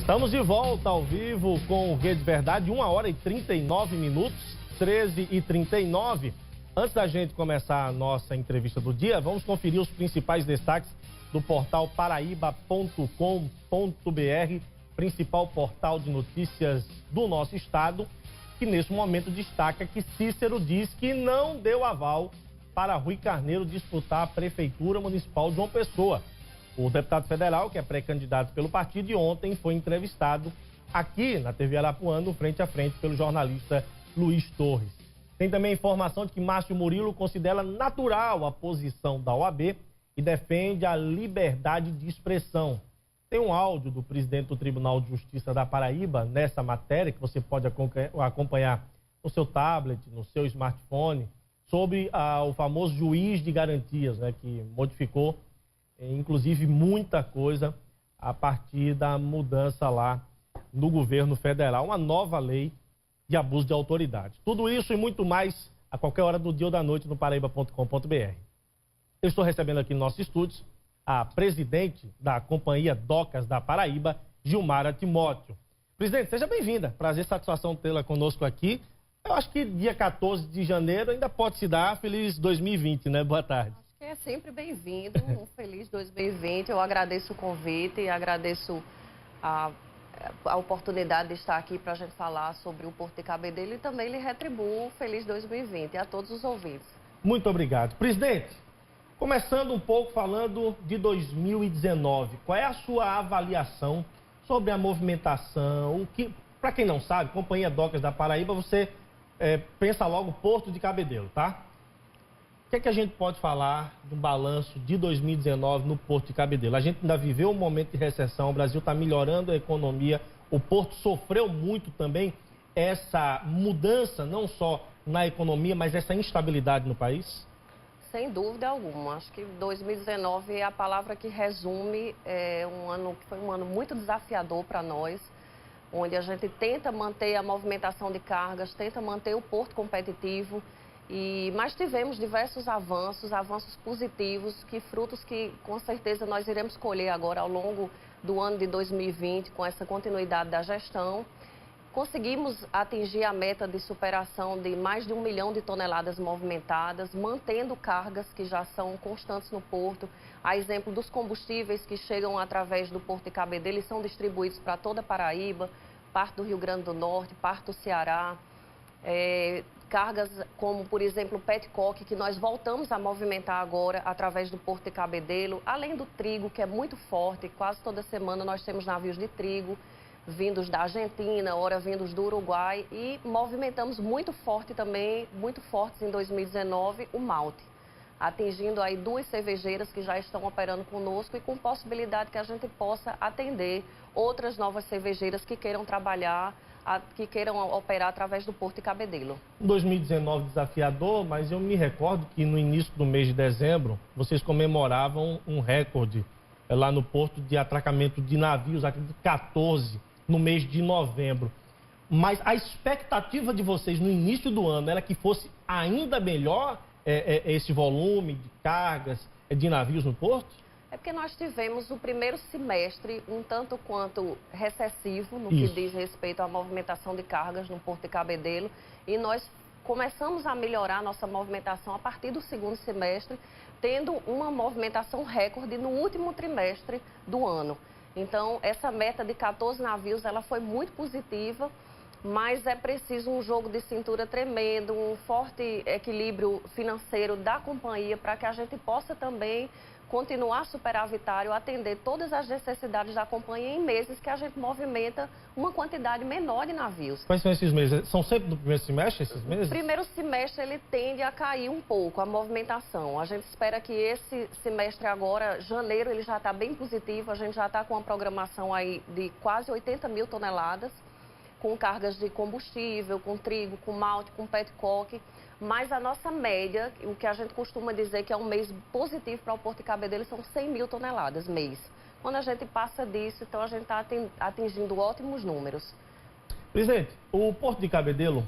Estamos de volta ao vivo com Rede Verdade, 1h39, 13h39. Antes da gente começar a nossa entrevista do dia, vamos conferir os principais destaques do portal paraíba.com.br, principal portal de notícias do nosso estado, que nesse momento destaca que Cícero diz que não deu aval para Rui Carneiro disputar a Prefeitura Municipal de João Pessoa. O deputado federal, que é pré-candidato pelo partido, ontem foi entrevistado aqui na TV Arapuã, frente a frente, pelo jornalista Luiz Torres. Tem também informação de que Márcio Murilo considera natural a posição da OAB e defende a liberdade de expressão. Tem um áudio do presidente do Tribunal de Justiça da Paraíba nessa matéria, que você pode acompanhar no seu tablet, no seu smartphone, sobre o famoso juiz de garantias, né, que modificou inclusive muita coisa a partir da mudança lá no governo federal, uma nova lei de abuso de autoridade. Tudo isso e muito mais a qualquer hora do dia ou da noite no paraíba.com.br. Eu estou recebendo aqui nos nossos estúdios a presidente da Companhia Docas da Paraíba, Gilmara Timóteo. Presidente, seja bem-vinda. Prazer e satisfação tê-la conosco aqui. Eu acho que dia 14 de janeiro ainda pode se dar. Feliz 2020, né? Boa tarde. É sempre bem-vindo, um feliz 2020. Eu agradeço o convite, agradeço a oportunidade de estar aqui para a gente falar sobre o Porto de Cabedelo e também lhe retribuo um feliz 2020 a todos os ouvintes. Muito obrigado. Presidente, começando um pouco falando de 2019, qual é a sua avaliação sobre a movimentação? Para quem não sabe, Companhia Docas da Paraíba, você pensa logo Porto de Cabedelo, tá? O que é que a gente pode falar do balanço de 2019 no Porto de Cabedelo? A gente ainda viveu um momento de recessão, o Brasil está melhorando a economia, o Porto sofreu muito também essa mudança, não só na economia, mas essa instabilidade no país? Sem dúvida alguma. Acho que 2019 é a palavra que resume foi um ano muito desafiador para nós, onde a gente tenta manter a movimentação de cargas, tenta manter o porto competitivo. Mas tivemos diversos avanços positivos, frutos que com certeza nós iremos colher agora ao longo do ano de 2020, com essa continuidade da gestão. Conseguimos atingir a meta de superação de mais de 1 milhão de toneladas movimentadas, mantendo cargas que já são constantes no porto. A exemplo dos combustíveis que chegam através do Porto de Cabedelo e são distribuídos para toda a Paraíba, parte do Rio Grande do Norte, parte do Ceará. Cargas como, por exemplo, o petcock, que nós voltamos a movimentar agora através do Porto de Cabedelo, além do trigo, que é muito forte. Quase toda semana nós temos navios de trigo vindos da Argentina, ora vindos do Uruguai, e movimentamos muito fortes em 2019, o malte, atingindo aí 2 cervejeiras que já estão operando conosco e com possibilidade que a gente possa atender outras novas cervejeiras que queiram trabalhar, que queiram operar através do Porto de Cabedelo. 2019 desafiador, mas eu me recordo que no início do mês de dezembro, vocês comemoravam um recorde lá no Porto de atracamento de navios, acredito 14, no mês de novembro. Mas a expectativa de vocês no início do ano era que fosse ainda melhor esse volume de cargas, de navios no Porto? É porque nós tivemos o primeiro semestre um tanto quanto recessivo no que diz respeito à movimentação de cargas no Porto de Cabedelo, e nós começamos a melhorar nossa movimentação a partir do segundo semestre, tendo uma movimentação recorde no último trimestre do ano. Então, essa meta de 14 navios, ela foi muito positiva, mas é preciso um jogo de cintura tremendo, um forte equilíbrio financeiro da companhia para que a gente possa também continuar superavitário, atender todas as necessidades da companhia em meses que a gente movimenta uma quantidade menor de navios. Quais são esses meses? São sempre no primeiro semestre esses meses? O primeiro semestre ele tende a cair um pouco, a movimentação. A gente espera que esse semestre agora, janeiro, ele já está bem positivo, a gente já está com uma programação aí de quase 80 mil toneladas, com cargas de combustível, com trigo, com malte, com petcock. Mas a nossa média, o que a gente costuma dizer que é um mês positivo para o Porto de Cabedelo, são 100 mil toneladas mês. Quando a gente passa disso, então a gente está atingindo ótimos números. Presidente, o Porto de Cabedelo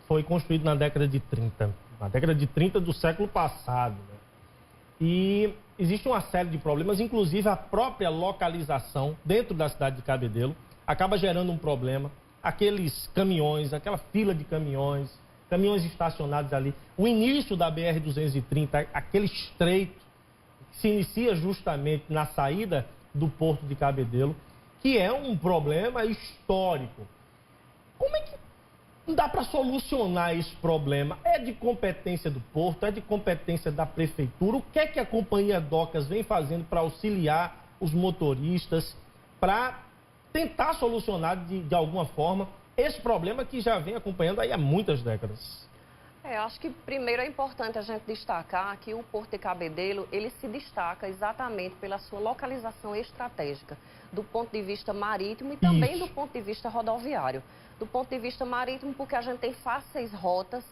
foi construído na década de 30 do século passado, né? E existe uma série de problemas, inclusive a própria localização dentro da cidade de Cabedelo. acaba gerando um problema. Aqueles caminhões, aquela fila de caminhões estacionados ali. O início da BR-230, aquele estreito que se inicia justamente na saída do Porto de Cabedelo, que é um problema histórico. Como é que dá para solucionar esse problema? É de competência do Porto, é de competência da Prefeitura? O que é que a Companhia Docas vem fazendo para auxiliar os motoristas, para tentar solucionar de alguma forma esse problema que já vem acompanhando aí há muitas décadas? Acho que primeiro é importante a gente destacar que o Porto de Cabedelo, ele se destaca exatamente pela sua localização estratégica, do ponto de vista marítimo e também do ponto de vista rodoviário. Do ponto de vista marítimo, porque a gente tem fáceis rotas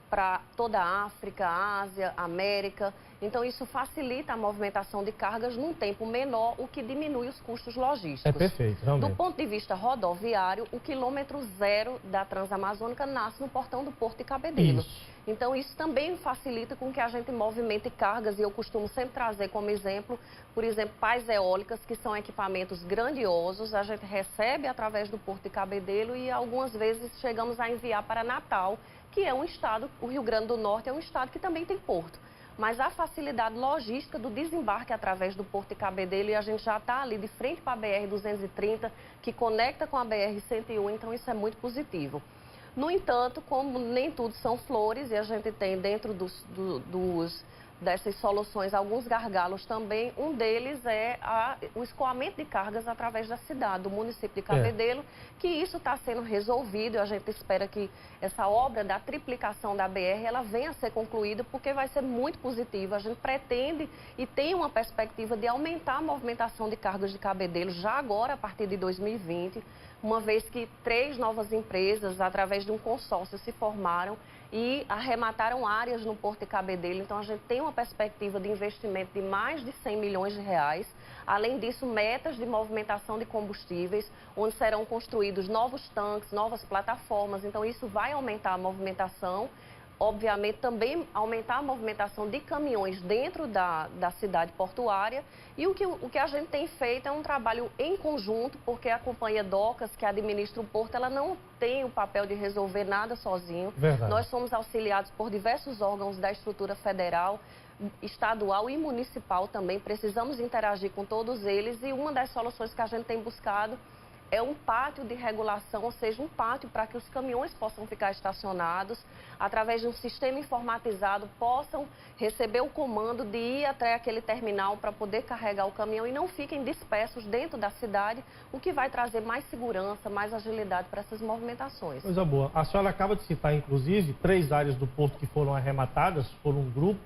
para toda a África, Ásia, América. Então, isso facilita a movimentação de cargas num tempo menor, o que diminui os custos logísticos. É perfeito, realmente. Do ponto de vista rodoviário, o quilômetro zero da Transamazônica nasce no portão do Porto de Cabedelo. Então, isso também facilita com que a gente movimente cargas, e eu costumo sempre trazer como exemplo, por exemplo, pás eólicas, que são equipamentos grandiosos, a gente recebe através do Porto de Cabedelo e algumas vezes chegamos a enviar para Natal, que é um estado, o Rio Grande do Norte é um estado que também tem porto. Mas a facilidade logística do desembarque através do Porto de Cabedelo, e a gente já está ali de frente para a BR-230, que conecta com a BR-101, então isso é muito positivo. No entanto, como nem tudo são flores, e a gente tem dentro dessas soluções alguns gargalos também, um deles é o escoamento de cargas através da cidade, do município de Cabedelo, que isso está sendo resolvido, e a gente espera que essa obra da triplicação da BR, ela venha a ser concluída, porque vai ser muito positiva. A gente pretende e tem uma perspectiva de aumentar a movimentação de cargas de Cabedelo já agora, a partir de 2020, uma vez que 3 novas empresas, através de um consórcio, se formaram e arremataram áreas no Porto de Cabedelo. Então, a gente tem uma perspectiva de investimento de mais de 100 milhões de reais. Além disso, metas de movimentação de combustíveis, onde serão construídos novos tanques, novas plataformas. Então, isso vai aumentar a movimentação. Obviamente, também aumentar a movimentação de caminhões dentro da cidade portuária. E o que a gente tem feito é um trabalho em conjunto, porque a Companhia Docas, que administra o porto, ela não tem o papel de resolver nada sozinho. Verdade. Nós somos auxiliados por diversos órgãos da estrutura federal, estadual e municipal também. Precisamos interagir com todos eles, e uma das soluções que a gente tem buscado é um pátio de regulação, ou seja, um pátio para que os caminhões possam ficar estacionados, através de um sistema informatizado, possam receber o comando de ir até aquele terminal para poder carregar o caminhão e não fiquem dispersos dentro da cidade, o que vai trazer mais segurança, mais agilidade para essas movimentações. Coisa boa. A senhora acaba de citar, inclusive, 3 áreas do porto que foram arrematadas por um grupo,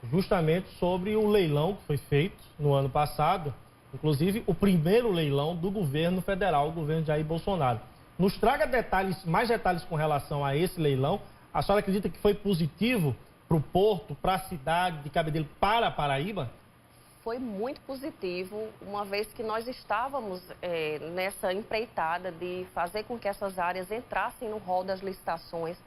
justamente sobre o leilão que foi feito no ano passado. Inclusive, o primeiro leilão do governo federal, o governo Jair Bolsonaro. Nos traga mais detalhes com relação a esse leilão. A senhora acredita que foi positivo para o Porto, para a cidade de Cabedelo, para a Paraíba? Foi muito positivo, uma vez que nós estávamos nessa empreitada de fazer com que essas áreas entrassem no rol das licitações.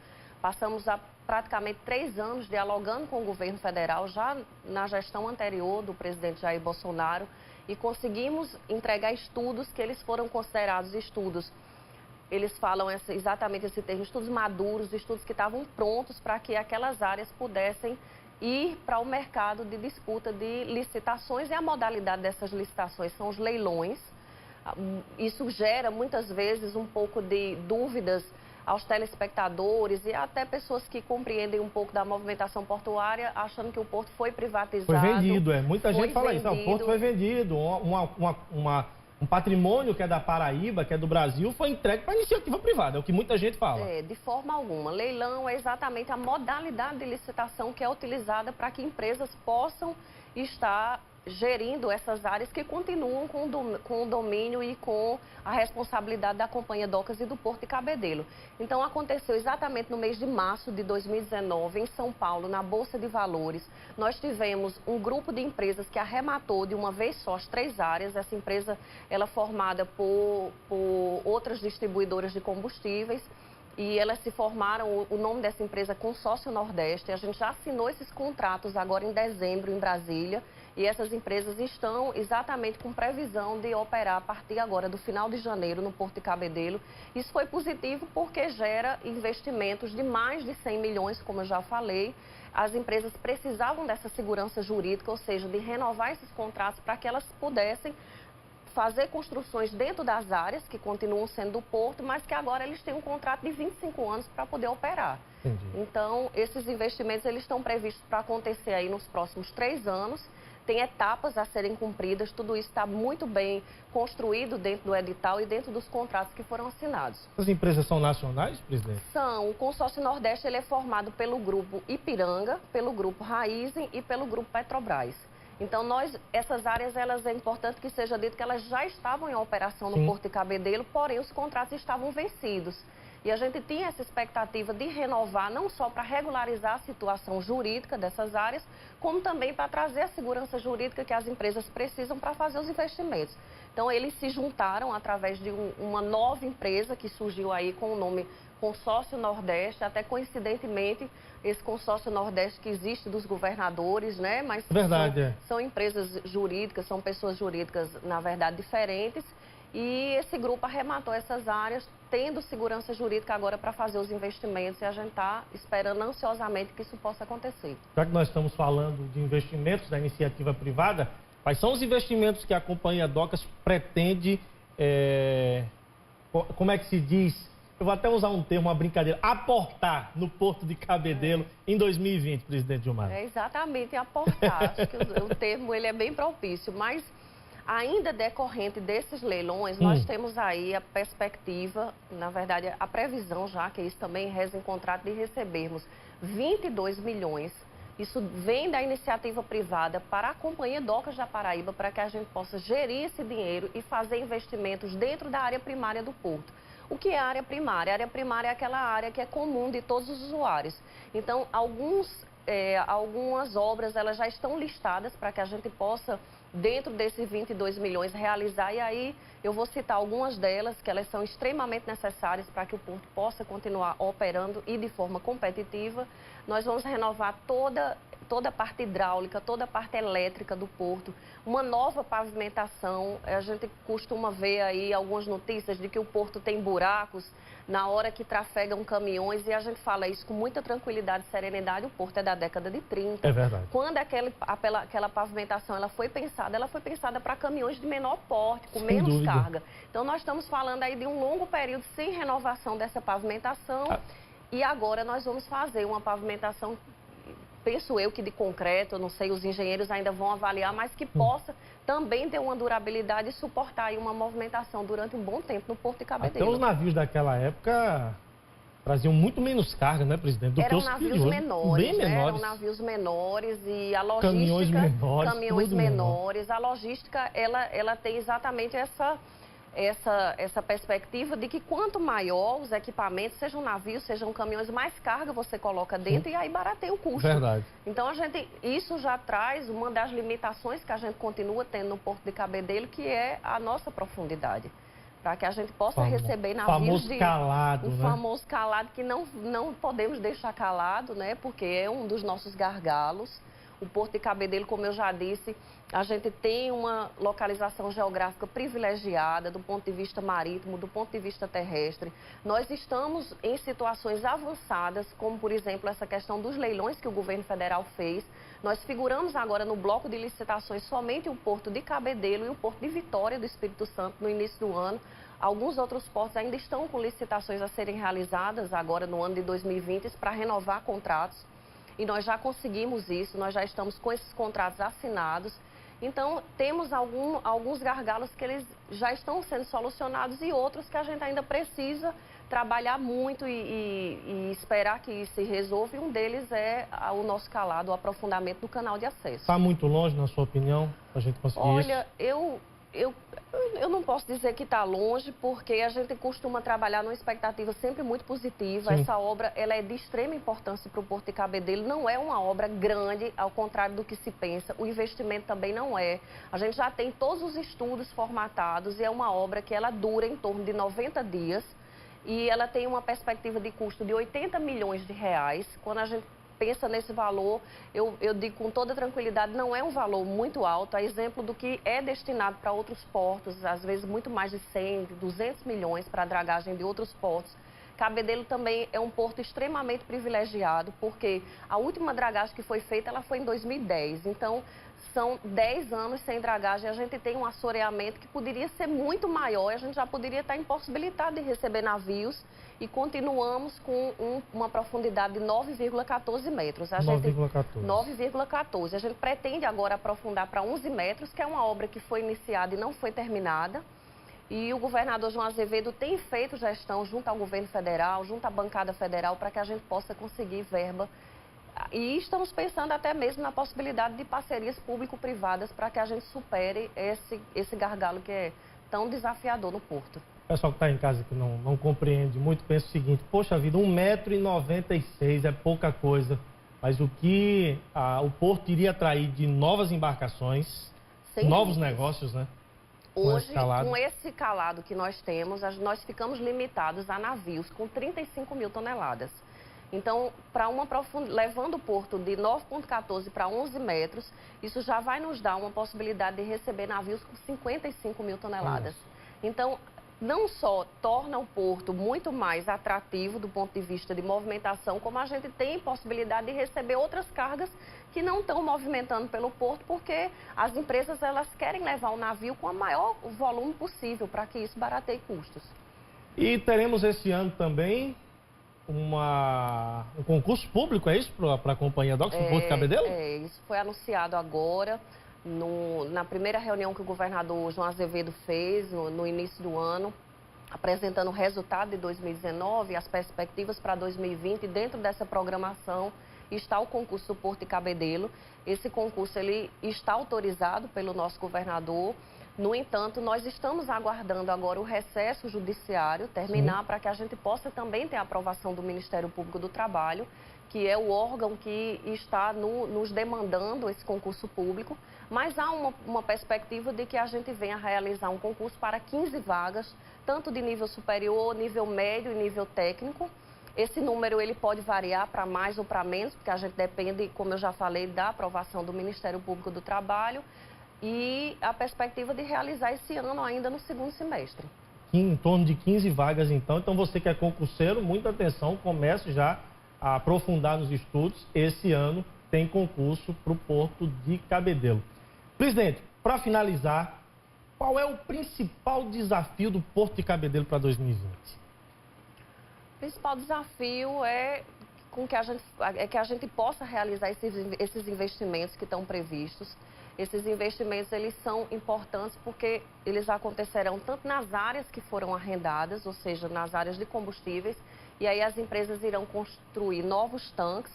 Passamos há praticamente 3 anos dialogando com o governo federal, já na gestão anterior do presidente Jair Bolsonaro, e conseguimos entregar estudos que eles foram considerados estudos. Eles falam exatamente esse termo, estudos maduros, estudos que estavam prontos para que aquelas áreas pudessem ir para o mercado de disputa de licitações, e a modalidade dessas licitações são os leilões. Isso gera muitas vezes um pouco de dúvidas aos telespectadores e até pessoas que compreendem um pouco da movimentação portuária, achando que o porto foi privatizado. Foi vendido, muita gente fala isso. O porto foi vendido, um patrimônio que é da Paraíba, que é do Brasil, foi entregue para a iniciativa privada, é o que muita gente fala. De forma alguma. Leilão é exatamente a modalidade de licitação que é utilizada para que empresas possam estar gerindo essas áreas que continuam com o domínio e com a responsabilidade da Companhia Docas e do Porto de Cabedelo. Então, aconteceu exatamente no mês de março de 2019, em São Paulo, na Bolsa de Valores. Nós tivemos um grupo de empresas que arrematou de uma vez só as 3 áreas. Essa empresa, ela é formada por outras distribuidoras de combustíveis. E elas se formaram, o nome dessa empresa é Consórcio Nordeste. A gente já assinou esses contratos agora em dezembro, em Brasília. E essas empresas estão exatamente com previsão de operar a partir agora do final de janeiro no Porto de Cabedelo. Isso foi positivo porque gera investimentos de mais de 100 milhões, como eu já falei. As empresas precisavam dessa segurança jurídica, ou seja, de renovar esses contratos para que elas pudessem fazer construções dentro das áreas que continuam sendo do Porto, mas que agora eles têm um contrato de 25 anos para poder operar. Entendi. Então, esses investimentos eles estão previstos para acontecer aí nos próximos 3 anos. Tem etapas a serem cumpridas, tudo isso está muito bem construído dentro do edital e dentro dos contratos que foram assinados. As empresas são nacionais, presidente? São. O Consórcio Nordeste ele é formado pelo Grupo Ipiranga, pelo Grupo Raizen e pelo Grupo Petrobras. Então, essas áreas, é importante que seja dito que elas já estavam em operação no Porto de Cabedelo, porém os contratos estavam vencidos. E a gente tinha essa expectativa de renovar, não só para regularizar a situação jurídica dessas áreas, como também para trazer a segurança jurídica que as empresas precisam para fazer os investimentos. Então, eles se juntaram através de uma nova empresa que surgiu aí com o nome Consórcio Nordeste, até coincidentemente, esse Consórcio Nordeste que existe dos governadores, né? Mas são empresas jurídicas, são pessoas jurídicas, na verdade, diferentes. E esse grupo arrematou essas áreas, tendo segurança jurídica agora para fazer os investimentos, e a gente está esperando ansiosamente que isso possa acontecer. Já que nós estamos falando de investimentos da iniciativa privada, quais são os investimentos que a Companhia Docas pretende, como é que se diz? Eu vou até usar um termo, uma brincadeira, aportar no Porto de Cabedelo em 2020, presidente Gilmar? Exatamente, aportar. Acho que o termo ele é bem propício, mas ainda decorrente desses leilões, nós temos aí a perspectiva, na verdade, a previsão já, que isso também reza em contrato, de recebermos 22 milhões. Isso vem da iniciativa privada para a Companhia Docas da Paraíba, para que a gente possa gerir esse dinheiro e fazer investimentos dentro da área primária do Porto. O que é a área primária? A área primária é aquela área que é comum de todos os usuários. Então, algumas obras elas já estão listadas para que a gente possa, dentro desses 22 milhões, realizar. E aí eu vou citar algumas delas, que elas são extremamente necessárias para que o Porto possa continuar operando e de forma competitiva. Nós vamos renovar toda a parte hidráulica, toda a parte elétrica do Porto, uma nova pavimentação. A gente costuma ver aí algumas notícias de que o Porto tem buracos na hora que trafegam caminhões, e a gente fala isso com muita tranquilidade e serenidade. O Porto é da década de 30. É verdade. Quando aquela pavimentação ela foi pensada para caminhões de menor porte, com menos carga. Então, nós estamos falando aí de um longo período sem renovação dessa pavimentação. E agora nós vamos fazer uma pavimentação, penso eu que de concreto, eu não sei, os engenheiros ainda vão avaliar, mas que possa também ter uma durabilidade e suportar aí uma movimentação durante um bom tempo no Porto de Cabedelo. Até os navios daquela época traziam muito menos carga, né, presidente? Do eram que os navios menores, bem menores. Eram navios menores e a logística... Caminhões menores. A logística, ela tem exatamente essa perspectiva de que quanto maior os equipamentos, sejam navios, sejam caminhões, mais carga você coloca dentro. E aí barateia o custo. Verdade. Então, isso já traz uma das limitações que a gente continua tendo no Porto de Cabedelo, que é a nossa profundidade. Para que a gente possa receber navios famoso calado, que não podemos deixar calado, né? Porque é um dos nossos gargalos. O Porto de Cabedelo, como eu já disse, a gente tem uma localização geográfica privilegiada do ponto de vista marítimo, do ponto de vista terrestre. Nós estamos em situações avançadas, como, por exemplo, essa questão dos leilões que o governo federal fez. Nós figuramos agora no bloco de licitações somente o Porto de Cabedelo e o Porto de Vitória do Espírito Santo no início do ano. Alguns outros portos ainda estão com licitações a serem realizadas agora no ano de 2020 para renovar contratos. E nós já conseguimos isso, nós já estamos com esses contratos assinados. Então, temos alguns gargalos que eles já estão sendo solucionados e outros que a gente ainda precisa trabalhar muito e esperar que se resolva. E um deles é o nosso calado, o aprofundamento do canal de acesso. Está muito longe, na sua opinião, para a gente conseguir isso? Olha, eu não posso dizer que está longe, porque a gente costuma trabalhar numa expectativa sempre muito positiva. Sim. Essa obra ela é de extrema importância para o Porto de Cabedelo. Não é uma obra grande, ao contrário do que se pensa. O investimento também não é. A gente já tem todos os estudos formatados e é uma obra que ela dura em torno de 90 dias. E ela tem uma perspectiva de custo de 80 milhões de reais. Quando a gente pensa nesse valor, eu digo com toda tranquilidade, não é um valor muito alto, a exemplo do que é destinado para outros portos, às vezes muito mais de 100, 200 milhões para a dragagem de outros portos. Cabedelo também é um porto extremamente privilegiado, porque a última dragagem que foi feita, ela foi em 2010. Então, são 10 anos sem dragagem. A gente tem um assoreamento que poderia ser muito maior. A gente já poderia estar impossibilitado de receber navios. E continuamos com uma profundidade de 9,14 metros. 9,14. A gente pretende agora aprofundar para 11 metros, que é uma obra que foi iniciada e não foi terminada. E o governador João Azevedo tem feito gestão junto ao governo federal, junto à bancada federal, para que a gente possa conseguir verba. E estamos pensando até mesmo na possibilidade de parcerias público-privadas para que a gente supere esse gargalo que é tão desafiador no porto. O pessoal que está em casa que não compreende muito, pensa o seguinte: poxa vida, 1,96 m é pouca coisa, mas o que o porto iria atrair de novas embarcações, novos negócios, né? Hoje, com esse calado que nós temos, nós ficamos limitados a navios com 35 mil toneladas. Então, levando o porto de 9,14 para 11 metros, isso já vai nos dar uma possibilidade de receber navios com 55 mil toneladas. Então, não só torna o porto muito mais atrativo do ponto de vista de movimentação, como a gente tem possibilidade de receber outras cargas que não estão movimentando pelo porto, porque as empresas elas querem levar o navio com o maior volume possível, para que isso barateie custos. E teremos esse ano também um concurso público, é isso, para a Companhia Docks no Porto de Cabedelo? Isso foi anunciado agora, na primeira reunião que o governador João Azevedo fez, no início do ano, apresentando o resultado de 2019 e as perspectivas para 2020. Dentro dessa programação está o concurso do Porto de Cabedelo. Esse concurso ele está autorizado pelo nosso governador. No entanto, nós estamos aguardando agora o recesso judiciário terminar para que a gente possa também ter a aprovação do Ministério Público do Trabalho, que é o órgão que está nos demandando esse concurso público. Mas há uma perspectiva de que a gente venha realizar um concurso para 15 vagas, tanto de nível superior, nível médio e nível técnico. Esse número ele pode variar para mais ou para menos, porque a gente depende, como eu já falei, da aprovação do Ministério Público do Trabalho. E a perspectiva de realizar esse ano ainda no segundo semestre. Em torno de 15 vagas, então. Então, você que é concurseiro, muita atenção, comece já a aprofundar nos estudos. Esse ano tem concurso para o Porto de Cabedelo. Presidente, para finalizar, qual é o principal desafio do Porto de Cabedelo para 2020? O principal desafio é que a gente possa realizar esses investimentos que estão previstos. Esses investimentos eles são importantes porque eles acontecerão tanto nas áreas que foram arrendadas, ou seja, nas áreas de combustíveis, e aí as empresas irão construir novos tanques.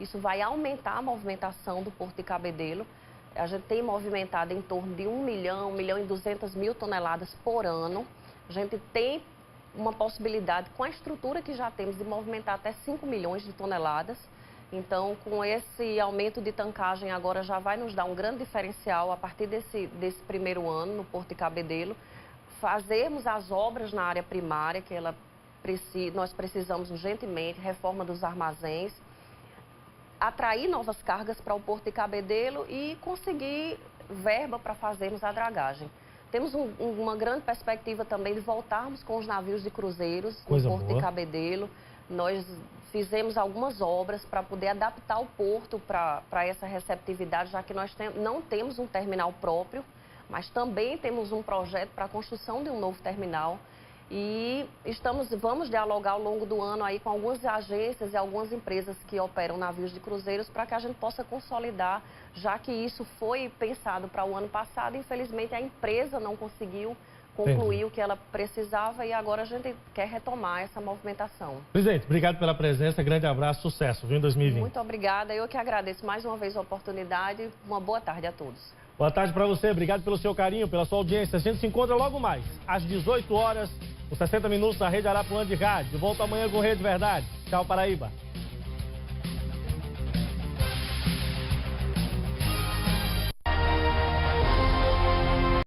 Isso vai aumentar a movimentação do Porto de Cabedelo. A gente tem movimentado em torno de 1 milhão e 200 mil toneladas por ano. A gente tem uma possibilidade, com a estrutura que já temos, de movimentar até 5 milhões de toneladas. Então, com esse aumento de tancagem agora já vai nos dar um grande diferencial a partir desse primeiro ano no Porto de Cabedelo. Fazermos as obras na área primária, que nós precisamos urgentemente, reforma dos armazéns, atrair novas cargas para o Porto de Cabedelo e conseguir verba para fazermos a dragagem. Temos uma grande perspectiva também de voltarmos com os navios de cruzeiros no Porto de Cabedelo. Nós fizemos algumas obras para poder adaptar o porto para essa receptividade, já que nós não temos um terminal próprio, mas também temos um projeto para a construção de um novo terminal. E vamos dialogar ao longo do ano aí com algumas agências e algumas empresas que operam navios de cruzeiros para que a gente possa consolidar, já que isso foi pensado para o ano passado. Infelizmente, a empresa não conseguiu concluir o que ela precisava e agora a gente quer retomar essa movimentação. Presidente, obrigado pela presença, grande abraço, sucesso, viu, em 2020. Muito obrigada, eu que agradeço mais uma vez a oportunidade. Uma boa tarde a todos. Boa tarde para você, obrigado pelo seu carinho, pela sua audiência. A gente se encontra logo mais, às 18 horas, os 60 minutos da Rede Arapuã de Rádio. Volto amanhã com Rede Verdade. Tchau, Paraíba.